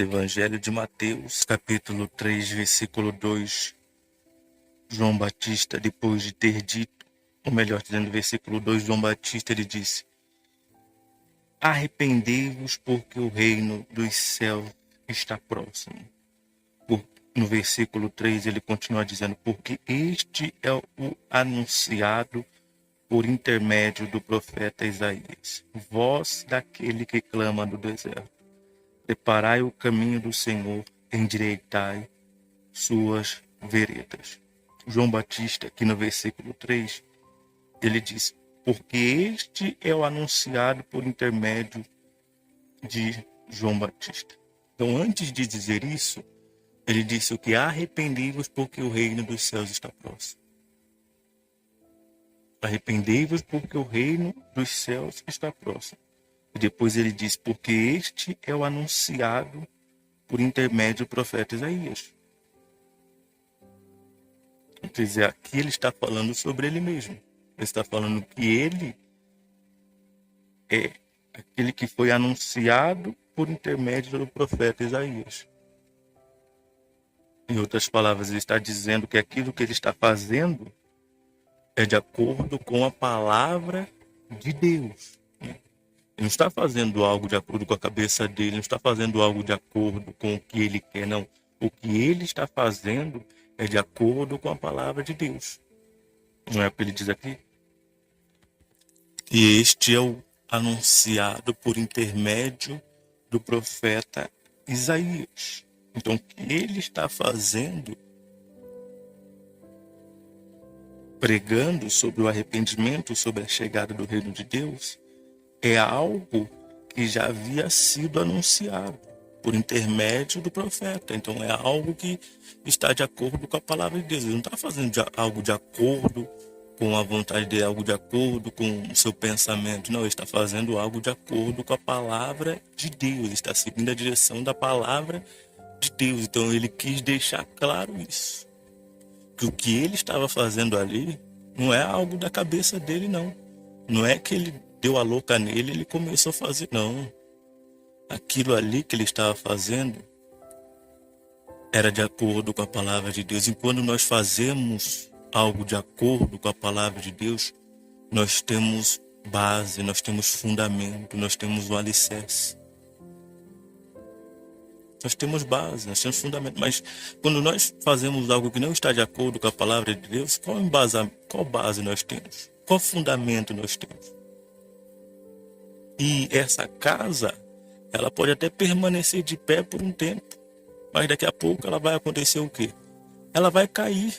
Evangelho de Mateus, capítulo 3, versículo 2. João Batista, depois de ter dito, ou melhor dizendo, versículo 2, João Batista, ele disse: arrependei-vos, porque o reino dos céus está próximo. No versículo 3, ele continua dizendo: porque este é o anunciado por intermédio do profeta Isaías, voz daquele que clama do deserto: preparai o caminho do Senhor, endireitai suas veredas. João Batista, aqui no versículo 3, ele diz: porque este é o anunciado por intermédio de João Batista. Então, antes de dizer isso, ele disse o que? Arrependei-vos, porque o reino dos céus está próximo. Arrependei-vos, porque o reino dos céus está próximo. E depois ele diz: porque este é o anunciado por intermédio do profeta Isaías. Quer dizer, aqui ele está falando sobre ele mesmo. Ele está falando que ele é aquele que foi anunciado por intermédio do profeta Isaías. Em outras palavras, ele está dizendo que aquilo que ele está fazendo é de acordo com a palavra de Deus. Ele não está fazendo algo de acordo com a cabeça dele, não está fazendo algo de acordo com o que ele quer, não. O que ele está fazendo é de acordo com a palavra de Deus. Não é o que ele diz aqui? E este é o anunciado por intermédio do profeta Isaías. Então, o que ele está fazendo, pregando sobre o arrependimento, sobre a chegada do reino de Deus, é algo que já havia sido anunciado por intermédio do profeta. Então, é algo que está de acordo com a palavra de Deus. Ele não está fazendo algo de acordo com a vontade dele, algo de acordo com o seu pensamento. Não, ele está fazendo algo de acordo com a palavra de Deus. Ele está seguindo a direção da palavra de Deus. Então, ele quis deixar claro isso. Que o que ele estava fazendo ali não é algo da cabeça dele, não. Não é que ele deu a louca nele e ele começou a fazer, não. Aquilo ali que ele estava fazendo era de acordo com a palavra de Deus. E quando nós fazemos algo de acordo com a palavra de Deus, nós temos base, nós temos fundamento, nós temos o alicerce. Nós temos base, nós temos fundamento. Mas quando nós fazemos algo que não está de acordo com a palavra de Deus, qual base nós temos? Qual fundamento nós temos? E essa casa, ela pode até permanecer de pé por um tempo, mas daqui a pouco ela vai acontecer o quê? Ela vai cair,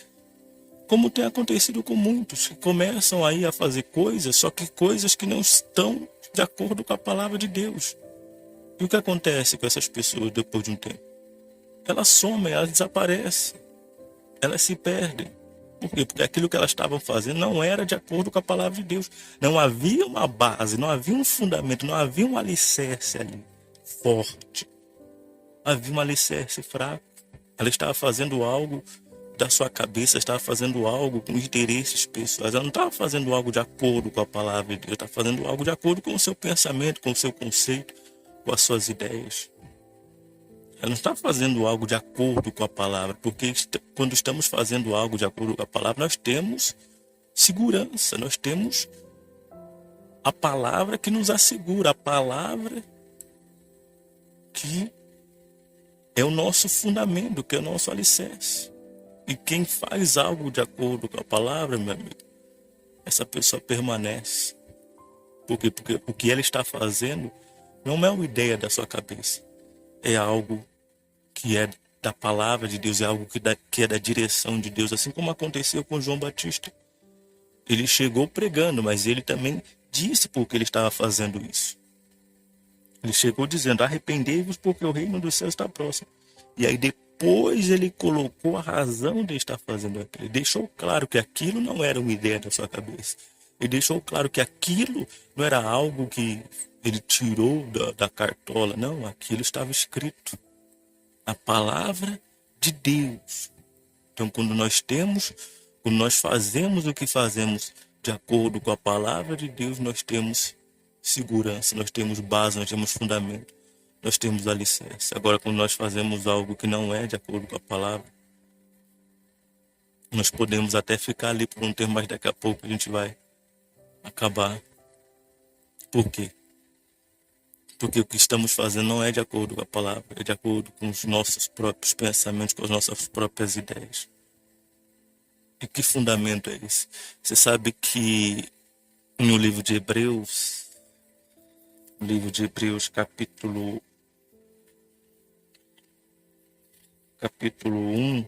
como tem acontecido com muitos, que começam aí a fazer coisas, só que coisas que não estão de acordo com a palavra de Deus. E o que acontece com essas pessoas depois de um tempo? Elas somem, elas desaparecem, elas se perdem. Por quê? Porque aquilo que elas estavam fazendo não era de acordo com a palavra de Deus. Não havia uma base, não havia um fundamento, não havia um alicerce ali forte. Havia um alicerce fraco. Ela estava fazendo algo da sua cabeça, estava fazendo algo com interesses pessoais. Ela não estava fazendo algo de acordo com a palavra de Deus, estava fazendo algo de acordo com o seu pensamento, com o seu conceito, com as suas ideias. Ela não está fazendo algo de acordo com a palavra, porque quando estamos fazendo algo de acordo com a palavra, nós temos segurança, nós temos a palavra que nos assegura, a palavra que é o nosso fundamento, que é o nosso alicerce. E quem faz algo de acordo com a palavra, meu amigo, essa pessoa permanece. Por quê? Porque o que ela está fazendo não é uma ideia da sua cabeça, é algo que é da palavra de Deus, é algo que é da direção de Deus, assim como aconteceu com João Batista. Ele chegou pregando, mas ele também disse por que ele estava fazendo isso. Ele chegou dizendo: arrependei-vos, porque o reino dos céus está próximo. E aí depois ele colocou a razão de estar fazendo aquilo. Ele deixou claro que aquilo não era uma ideia da sua cabeça. Ele deixou claro que aquilo não era algo que ele tirou da cartola. Não, aquilo estava escrito. A palavra de Deus. Então, quando nós fazemos o que fazemos de acordo com a palavra de Deus, nós temos segurança, nós temos base, nós temos fundamento. nós temos alicerce. Agora, quando nós fazemos algo que não é de acordo com a palavra, nós podemos até ficar ali por um tempo, mas daqui a pouco a gente vai acabar. Por quê? Porque o que estamos fazendo não é de acordo com a palavra, é de acordo com os nossos próprios pensamentos, com as nossas próprias ideias. E que fundamento é esse? Você sabe que no livro de Hebreus, capítulo 1,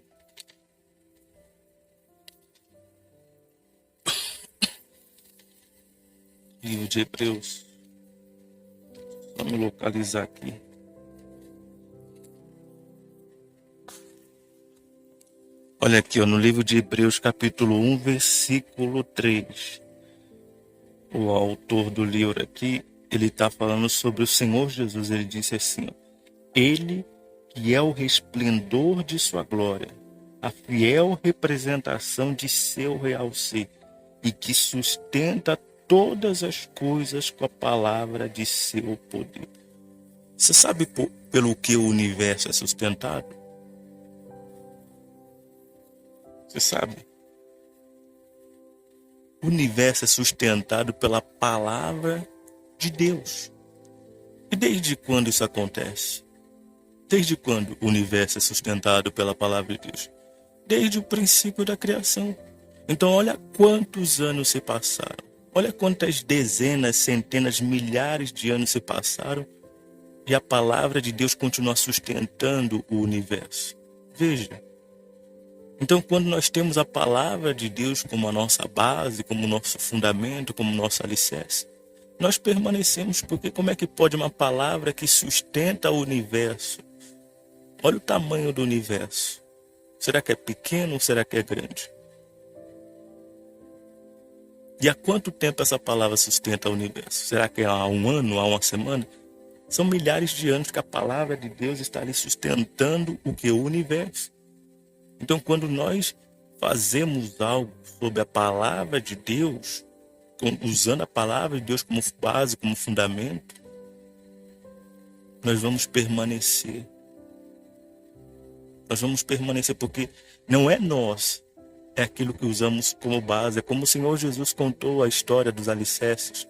livro de Hebreus, vamos localizar aqui. Olha aqui, ó, no livro de Hebreus, capítulo 1, versículo 3. O autor do livro aqui, ele está falando sobre o Senhor Jesus. Ele disse assim, ó, ele que é o resplendor de sua glória, a fiel representação de seu real ser, e que sustenta todas as coisas com a palavra de seu poder. Você sabe pelo que o universo é sustentado? Você sabe? O universo é sustentado pela palavra de Deus. E desde quando isso acontece? Desde quando o universo é sustentado pela palavra de Deus? Desde o princípio da criação. Então olha quantos anos se passaram. Olha quantas dezenas, centenas, milhares de anos se passaram e a palavra de Deus continua sustentando o universo. Veja. Então, quando nós temos a palavra de Deus como a nossa base, como nosso fundamento, como nosso alicerce, nós permanecemos, porque como é que pode uma palavra que sustenta o universo? Olha o tamanho do universo. Será que é pequeno ou será que é grande? E há quanto tempo essa palavra sustenta o universo? Será que é há um ano, há uma semana? São milhares de anos que a palavra de Deus está ali sustentando o que? O universo. Então, quando nós fazemos algo sobre a palavra de Deus, usando a palavra de Deus como base, como fundamento, nós vamos permanecer. Nós vamos permanecer porque não é nós, é aquilo que usamos como base. É como o Senhor Jesus contou a história dos alicerces.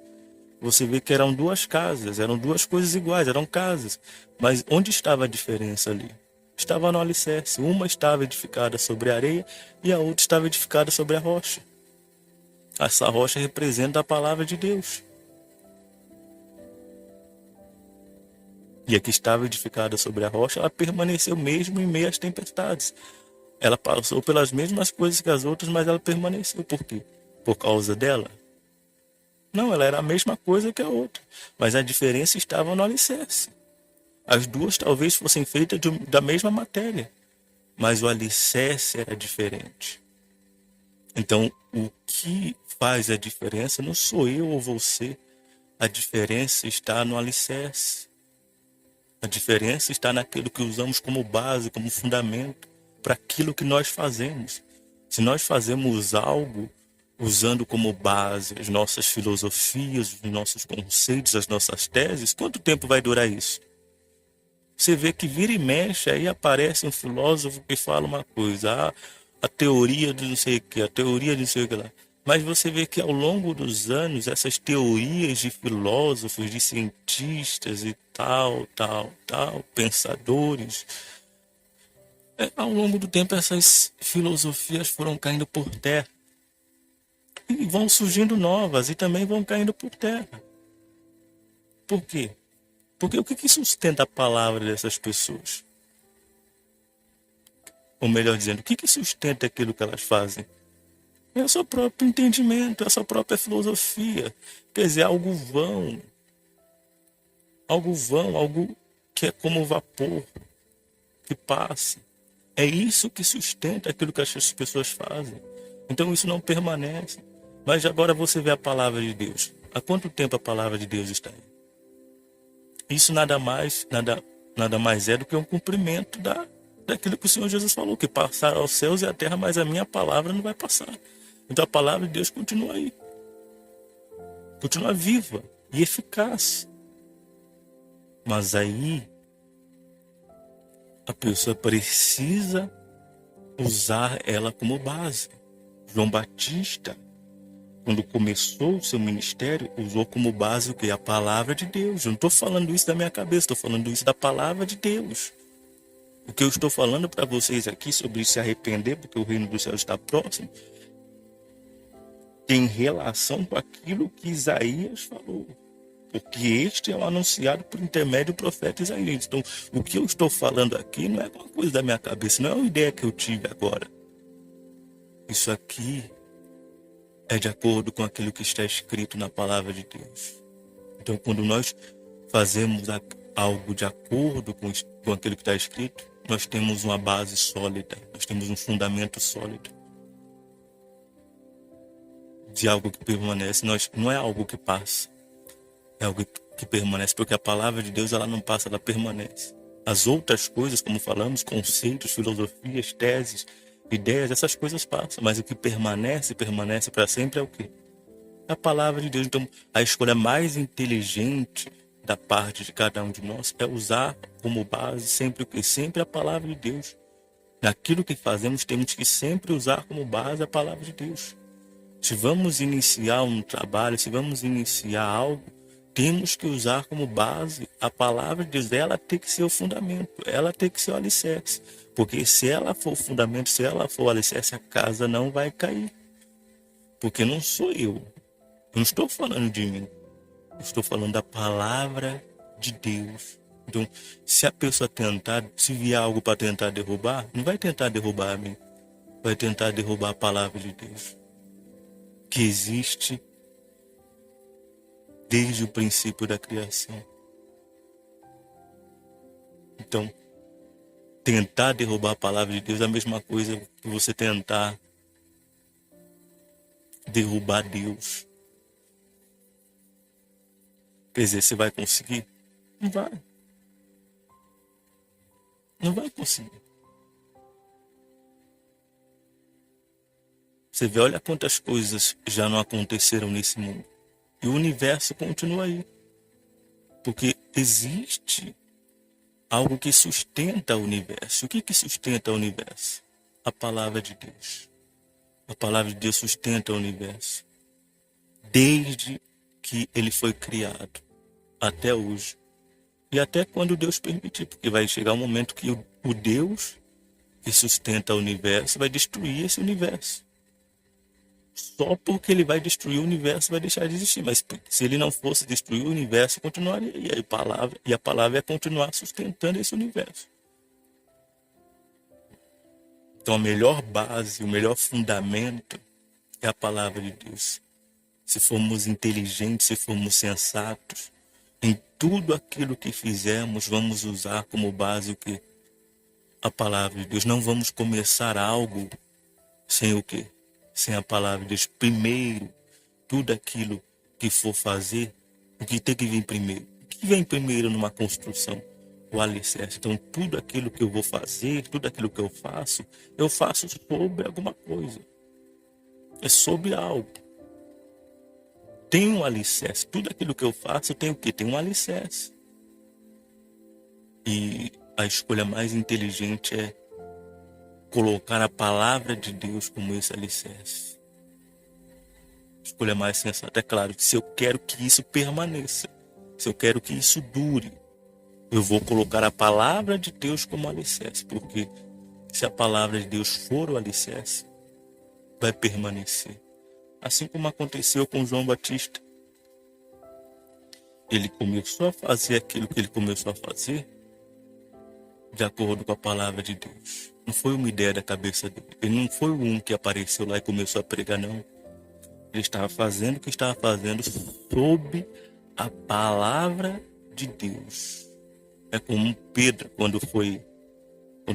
Você vê que eram duas casas, eram duas coisas iguais, eram casas. Mas onde estava a diferença ali? Estava no alicerce. Uma estava edificada sobre a areia e a outra estava edificada sobre a rocha. Essa rocha representa a palavra de Deus. E a que estava edificada sobre a rocha, ela permaneceu mesmo em meio às tempestades. Ela passou pelas mesmas coisas que as outras, mas ela permaneceu. Por quê? Por causa dela? Não, ela era a mesma coisa que a outra. Mas a diferença estava no alicerce. As duas talvez fossem feitas da mesma matéria, mas o alicerce era diferente. Então, o que faz a diferença não sou eu ou você. A diferença está no alicerce. A diferença está naquilo que usamos como base, como fundamento, para aquilo que nós fazemos. Se nós fazemos algo usando como base as nossas filosofias, os nossos conceitos, as nossas teses, quanto tempo vai durar isso? Você vê que vira e mexe, aí aparece um filósofo que fala uma coisa, a teoria de não sei o que, a teoria de não sei o que lá. Mas você vê que ao longo dos anos, essas teorias de filósofos, de cientistas e tal, pensadores, ao longo do tempo essas filosofias foram caindo por terra. E vão surgindo novas e também vão caindo por terra. Por quê? Porque o que sustenta a palavra dessas pessoas? Ou melhor dizendo, o que sustenta aquilo que elas fazem? É o seu próprio entendimento, é a sua própria filosofia. Quer dizer, algo vão, algo que é como vapor, que passa. É isso que sustenta aquilo que as pessoas fazem. Então isso não permanece. Mas agora você vê a palavra de Deus. Há quanto tempo a palavra de Deus está aí? Isso nada mais é do que um cumprimento daquilo que o Senhor Jesus falou, que passar aos céus e a terra, mas a minha palavra não vai passar. Então a palavra de Deus continua aí. Continua viva e eficaz. Mas aí A pessoa precisa usar ela como base. João Batista, quando começou o seu ministério, usou como base o que? A palavra de Deus. Eu não estou falando isso da minha cabeça, estou falando isso da palavra de Deus. O que eu estou falando para vocês aqui sobre se arrepender, porque o reino do céu está próximo, tem relação com aquilo que Isaías falou. Porque este é o anunciado por intermédio do profeta Isaías. Então, o que eu estou falando aqui não é uma coisa da minha cabeça, não é uma ideia que eu tive agora. Isso aqui é de acordo com aquilo que está escrito na palavra de Deus. Então, quando nós fazemos algo de acordo com aquilo que está escrito, nós temos uma base sólida, nós temos um fundamento sólido de algo que permanece. Não é algo que passa, é algo que permanece, porque a palavra de Deus ela não passa, ela permanece. As outras coisas, como falamos, conceitos, filosofias, teses, ideias, essas coisas passam, mas o que permanece para sempre é o quê? A palavra de Deus. Então, a escolha mais inteligente da parte de cada um de nós é usar como base sempre o que? Sempre a palavra de Deus. Naquilo que fazemos, temos que sempre usar como base a palavra de Deus. Se vamos iniciar um trabalho, se vamos iniciar algo, temos que usar como base a palavra de Deus. Ela tem que ser o fundamento, ela tem que ser o alicerce. Porque se ela for o fundamento, se ela for o alicerce, a casa não vai cair. Porque não sou eu. Eu não estou falando de mim. Eu estou falando da palavra de Deus. Então, se a pessoa tentar, se vier algo para tentar derrubar, não vai tentar derrubar a mim. Vai tentar derrubar a palavra de Deus, que existe desde o princípio da criação. Então, tentar derrubar a palavra de Deus é a mesma coisa que você tentar derrubar Deus. Quer dizer, você vai conseguir? Não vai. Não vai conseguir. Você vê, olha quantas coisas já não aconteceram nesse mundo. E o universo continua aí. Porque existe algo que sustenta o universo. O que sustenta o universo? A palavra de Deus. A palavra de Deus sustenta o universo. Desde que ele foi criado até hoje. E até quando Deus permitir. Porque vai chegar um momento que o Deus que sustenta o universo vai destruir esse universo. Só porque ele vai destruir o universo vai deixar de existir. Mas se ele não fosse destruir o universo, continuaria. E a palavra ia continuar sustentando esse universo. Então a melhor base, o melhor fundamento é a palavra de Deus. Se formos inteligentes, se formos sensatos, em tudo aquilo que fizermos, vamos usar como base o quê? A palavra de Deus. Não vamos começar algo sem o quê? Sem a palavra de Deus. Primeiro, tudo aquilo que for fazer, o que tem que vir primeiro? O que vem primeiro numa construção? O alicerce. Então, tudo aquilo que eu vou fazer, tudo aquilo que eu faço sobre alguma coisa. É sobre algo. Tem um alicerce. Tudo aquilo que eu faço tem o quê? Tem um alicerce. E a escolha mais inteligente é colocar a palavra de Deus como esse alicerce. A escolha mais sensata. É claro que se eu quero que isso permaneça, se eu quero que isso dure, eu vou colocar a palavra de Deus como alicerce. Porque se a palavra de Deus for o alicerce, vai permanecer. Assim como aconteceu com João Batista. Ele começou a fazer aquilo que ele começou a fazer de acordo com a palavra de Deus. Não foi uma ideia da cabeça dele. Ele não foi um que apareceu lá e começou a pregar, não. Ele estava fazendo o que estava fazendo sob a palavra de Deus. É como Pedro, quando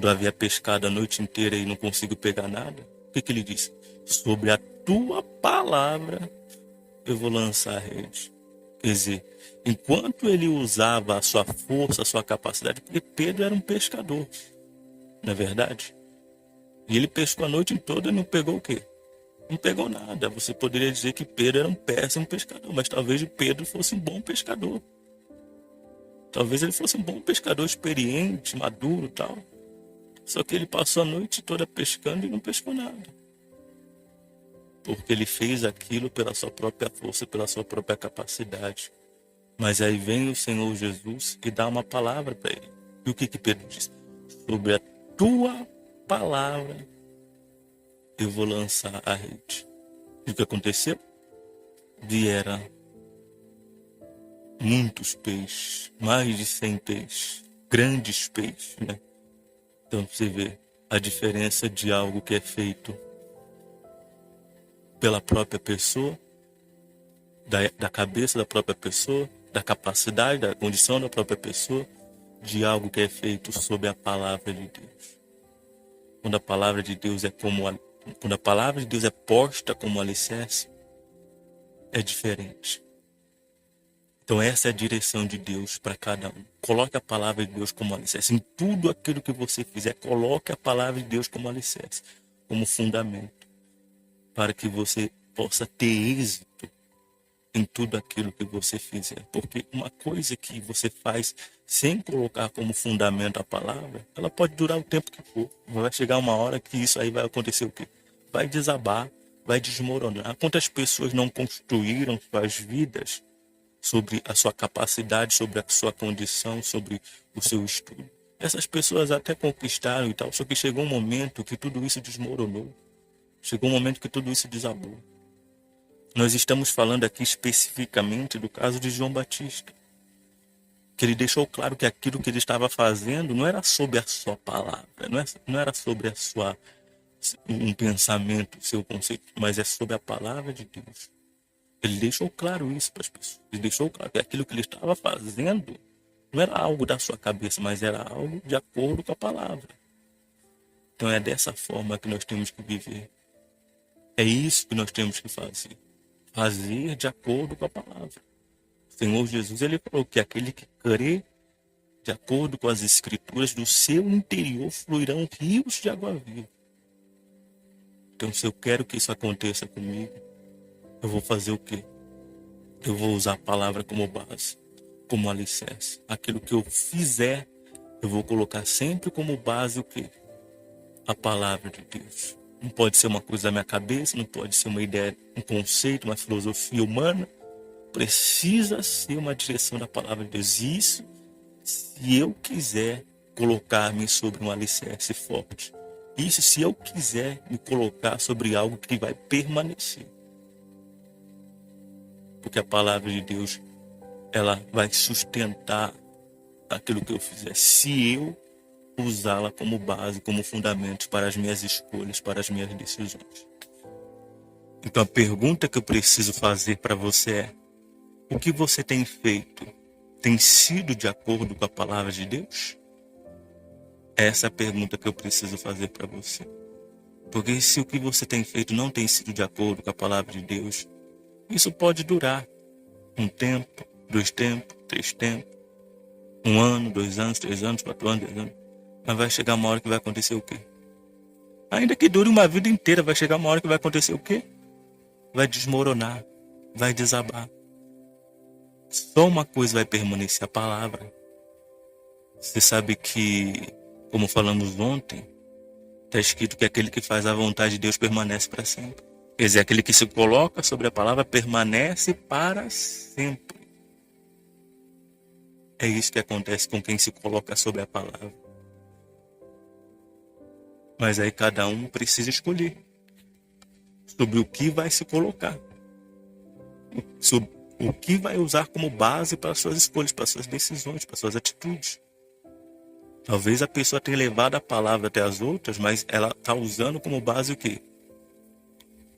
havia pescado a noite inteira e não conseguiu pegar nada. O que ele disse? Sobre a tua palavra eu vou lançar a rede. Quer dizer, enquanto ele usava a sua força, a sua capacidade, porque Pedro era um pescador, não é verdade? E ele pescou a noite toda e não pegou o quê? Não pegou nada. Você poderia dizer que Pedro era um péssimo pescador, mas talvez Pedro fosse um bom pescador. Talvez ele fosse um bom pescador experiente, maduro e tal. Só que ele passou a noite toda pescando e não pescou nada. Porque ele fez aquilo pela sua própria força, pela sua própria capacidade. Mas aí vem o Senhor Jesus e dá uma palavra para ele. E o que Pedro diz? Sobre a tua palavra eu vou lançar a rede. E o que aconteceu? Vieram muitos peixes, mais de 100 peixes, grandes peixes, né? Então você vê a diferença de algo que é feito pela própria pessoa, da cabeça da própria pessoa, da capacidade, da condição da própria pessoa, de algo que é feito sob a palavra de Deus. Quando a palavra de Deus quando a palavra de Deus é posta como alicerce, é diferente. Então essa é a direção de Deus para cada um. Coloque a palavra de Deus como alicerce. Em tudo aquilo que você fizer, coloque a palavra de Deus como alicerce, como fundamento, para que você possa ter êxito em tudo aquilo que você fizer. Porque uma coisa que você faz sem colocar como fundamento a palavra, ela pode durar o tempo que for. Vai chegar uma hora que isso aí vai acontecer o quê? Vai desabar, vai desmoronar. Quantas pessoas não construíram suas vidas sobre a sua capacidade, sobre a sua condição, sobre o seu estudo? Essas pessoas até conquistaram e tal, só que chegou um momento que tudo isso desmoronou. Chegou um momento que tudo isso desabou. Nós estamos falando aqui especificamente do caso de João Batista, que ele deixou claro que aquilo que ele estava fazendo não era sobre a sua palavra, não era sobre um pensamento, seu conceito, mas é sobre a palavra de Deus. Ele deixou claro isso para as pessoas. Ele deixou claro que aquilo que ele estava fazendo não era algo da sua cabeça, mas era algo de acordo com a palavra. Então é dessa forma que nós temos que viver. É isso que nós temos que fazer. Fazer de acordo com a palavra. O Senhor Jesus, ele falou que aquele que crê de acordo com as escrituras, do seu interior fluirão rios de água viva. Então, se eu quero que isso aconteça comigo, eu vou fazer o quê? Eu vou usar a palavra como base, como alicerce. Aquilo que eu fizer, eu vou colocar sempre como base o quê? A palavra de Deus. Não pode ser uma coisa da minha cabeça, não pode ser uma ideia, um conceito, uma filosofia humana. Precisa ser uma direção da palavra de Deus. Isso, se eu quiser colocar-me sobre um alicerce forte. Isso, se eu quiser me colocar sobre algo que vai permanecer. Porque a palavra de Deus, ela vai sustentar aquilo que eu fizer. Se eu usá-la como base, como fundamento para as minhas escolhas, para as minhas decisões. Então a pergunta que eu preciso fazer para você é: o que você tem feito tem sido de acordo com a palavra de Deus? Essa é a pergunta que eu preciso fazer para você. Porque se o que você tem feito não tem sido de acordo com a palavra de Deus, isso pode durar um tempo, 2 tempos, 3 tempos, 1 ano, 2 anos, 3 anos, 4 anos, 10 anos. Mas vai chegar uma hora que vai acontecer o quê? Ainda que dure uma vida inteira, vai chegar uma hora que vai acontecer o quê? Vai desmoronar, vai desabar. Só uma coisa vai permanecer, a palavra. Você sabe que, como falamos ontem, está escrito que aquele que faz a vontade de Deus permanece para sempre. Quer dizer, aquele que se coloca sobre a palavra permanece para sempre. É isso que acontece com quem se coloca sobre a palavra. Mas aí cada um precisa escolher sobre o que vai se colocar, sobre o que vai usar como base para suas escolhas, para suas decisões, para suas atitudes. Talvez a pessoa tenha levado a palavra até as outras, mas ela está usando como base o quê?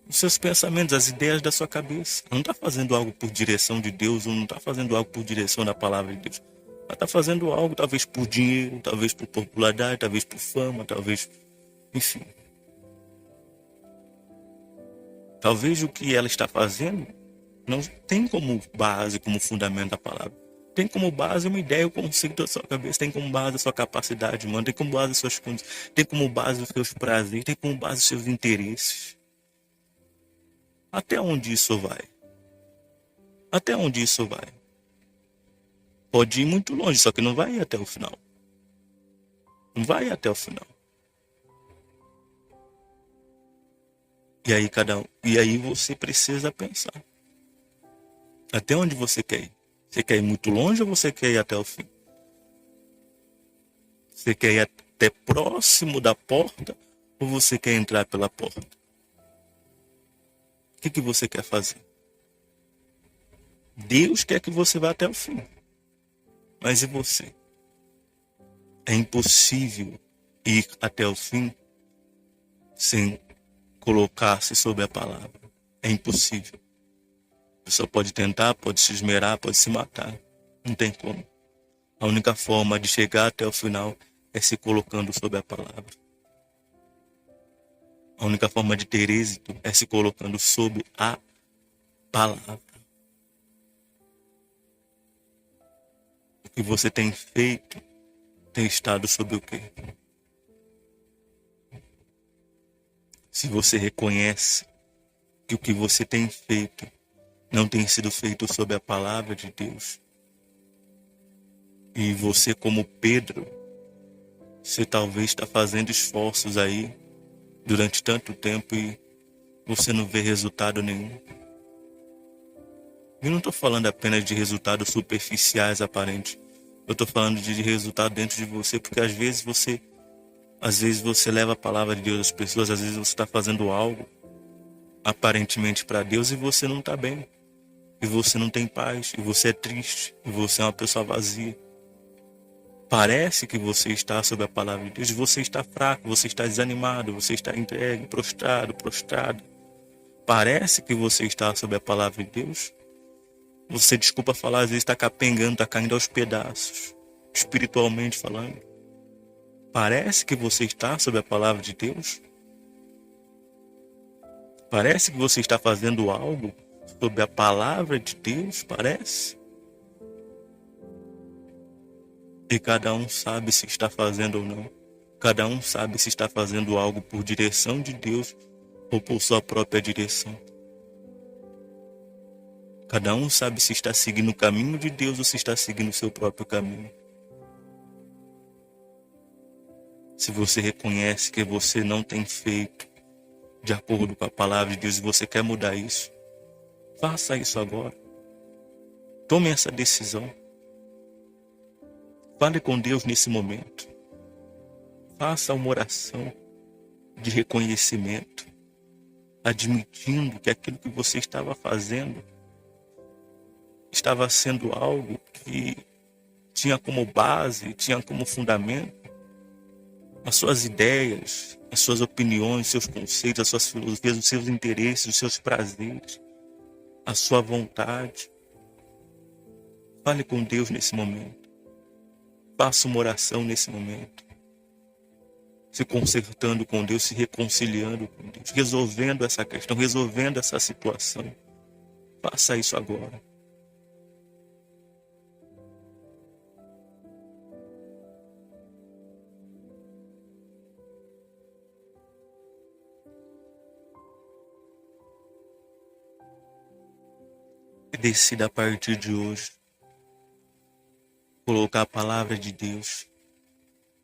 Os seus pensamentos, as ideias da sua cabeça. Ela não está fazendo algo por direção de Deus, ou não está fazendo algo por direção da palavra de Deus. Ela está fazendo algo talvez por dinheiro, talvez por popularidade, talvez por fama, talvez... Enfim. Talvez o que ela está fazendo não tem como base, como fundamento a palavra. Tem como base uma ideia, um conceito da sua cabeça, tem como base a sua capacidade humana, tem como base as suas condições, tem como base os seus prazeres, tem como base os seus interesses. Até onde isso vai? Até onde isso vai? Pode ir muito longe, só que não vai ir até o final. Não vai ir até o final. E aí você precisa pensar. Até onde você quer ir? Você quer ir muito longe ou você quer ir até o fim? Você quer ir até próximo da porta ou você quer entrar pela porta? O que você quer fazer? Deus quer que você vá até o fim. Mas e você? É impossível ir até o fim sem colocar-se sobre a palavra. É impossível. A pessoa pode tentar, pode se esmerar, pode se matar. Não tem como. A única forma de chegar até o final é se colocando sobre a palavra. A única forma de ter êxito é se colocando sobre a palavra. O que você tem feito tem estado sobre o quê? Se você reconhece que o que você tem feito não tem sido feito sob a palavra de Deus, e você, como Pedro, você talvez está fazendo esforços aí durante tanto tempo e você não vê resultado nenhum. Eu não estou falando apenas de resultados superficiais aparentes. Eu estou falando de resultado dentro de você, porque às vezes você leva a palavra de Deus às pessoas, às vezes você está fazendo algo aparentemente para Deus e você não está bem. E você não tem paz, e você é triste, e você é uma pessoa vazia. Parece que você está sob a palavra de Deus, e você está fraco, você está desanimado, você está entregue, prostrado. Parece que você está sob a palavra de Deus. Você, desculpa falar, às vezes está capengando, está caindo aos pedaços, espiritualmente falando. Parece que você está sob a palavra de Deus. Parece que você está fazendo algo sob a palavra de Deus, parece. E cada um sabe se está fazendo ou não. Cada um sabe se está fazendo algo por direção de Deus ou por sua própria direção. Cada um sabe se está seguindo o caminho de Deus ou se está seguindo o seu próprio caminho. Se você reconhece que você não tem feito de acordo com a palavra de Deus e você quer mudar isso, faça isso agora. Tome essa decisão. Fale com Deus nesse momento. Faça uma oração de reconhecimento, admitindo que aquilo que você estava fazendo estava sendo algo que tinha como base, tinha como fundamento as suas ideias, as suas opiniões, seus conceitos, as suas filosofias, os seus interesses, os seus prazeres, a sua vontade. Fale com Deus nesse momento. Faça uma oração nesse momento. Se consertando com Deus, se reconciliando com Deus, resolvendo essa questão, resolvendo essa situação. Faça isso agora. E decida a partir de hoje colocar a palavra de Deus,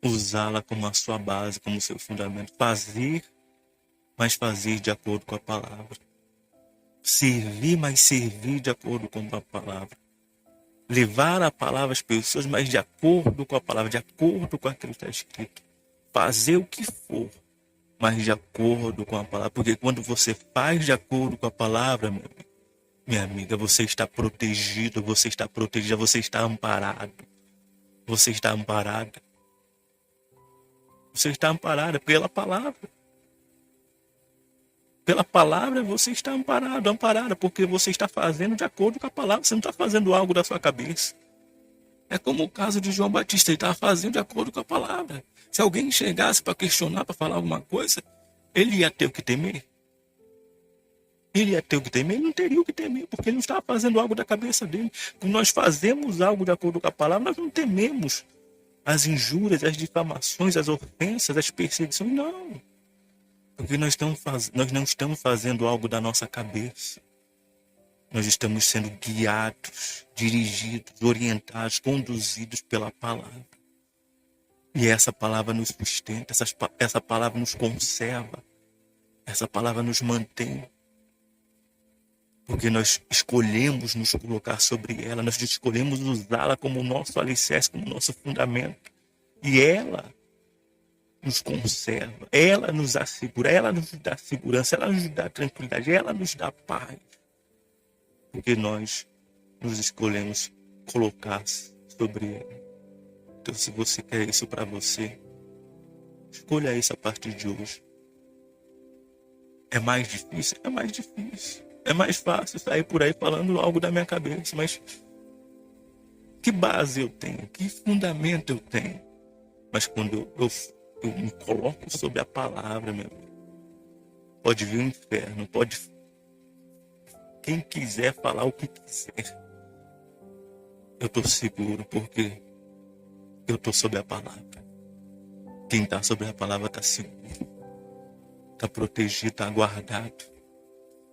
usá-la como a sua base, como seu fundamento. Fazer, mas fazer de acordo com a palavra. Servir, mas servir de acordo com a palavra. Levar a palavra às pessoas, mas de acordo com a palavra, de acordo com aquilo que está escrito. Fazer o que for, mas de acordo com a palavra. Porque quando você faz de acordo com a palavra, minha amiga, você está protegido, você está protegida, você está amparado. Você está amparada. Você está amparada pela palavra. Pela palavra você está amparado, amparada, porque você está fazendo de acordo com a palavra. Você não está fazendo algo da sua cabeça. É como o caso de João Batista, ele estava fazendo de acordo com a palavra. Se alguém chegasse para questionar, para falar alguma coisa, ele ia ter o que temer. Ele ia ter o que temer? Ele não teria o que temer, porque ele não estava fazendo algo da cabeça dele. Quando nós fazemos algo de acordo com a palavra, nós não tememos as injúrias, as difamações, as ofensas, as perseguições, não. Porque nós não estamos fazendo algo da nossa cabeça. Nós estamos sendo guiados, dirigidos, orientados, conduzidos pela palavra. E essa palavra nos sustenta, essa palavra nos conserva. Essa palavra nos mantém, porque nós escolhemos nos colocar sobre ela, nós escolhemos usá-la como nosso alicerce, como nosso fundamento. E ela nos conserva, ela nos assegura, ela nos dá segurança, ela nos dá tranquilidade, ela nos dá paz. Porque nós nos escolhemos colocar sobre ela. Então, se você quer isso para você, escolha isso a partir de hoje. É mais difícil? É mais difícil. É mais fácil sair por aí falando algo da minha cabeça, mas que base eu tenho? Que fundamento eu tenho? Mas quando eu me coloco sobre a palavra, meu amigo, pode vir o inferno, pode quem quiser falar o que quiser. Eu estou seguro porque eu estou sobre a palavra. Quem está sobre a palavra está seguro, está protegido, está guardado.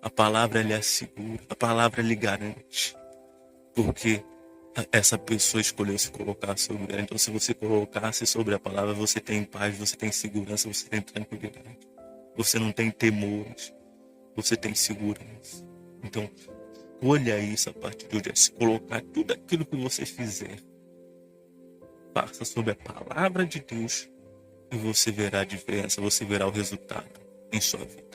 A palavra lhe assegura, a palavra lhe garante, porque essa pessoa escolheu se colocar sobre ela. Então, se você colocar-se sobre a palavra, você tem paz, você tem segurança, você tem tranquilidade. Você não tem temores, você tem segurança. Então, olha isso a partir de hoje, é se colocar tudo aquilo que você fizer. Faça sobre a palavra de Deus e você verá a diferença, você verá o resultado em sua vida.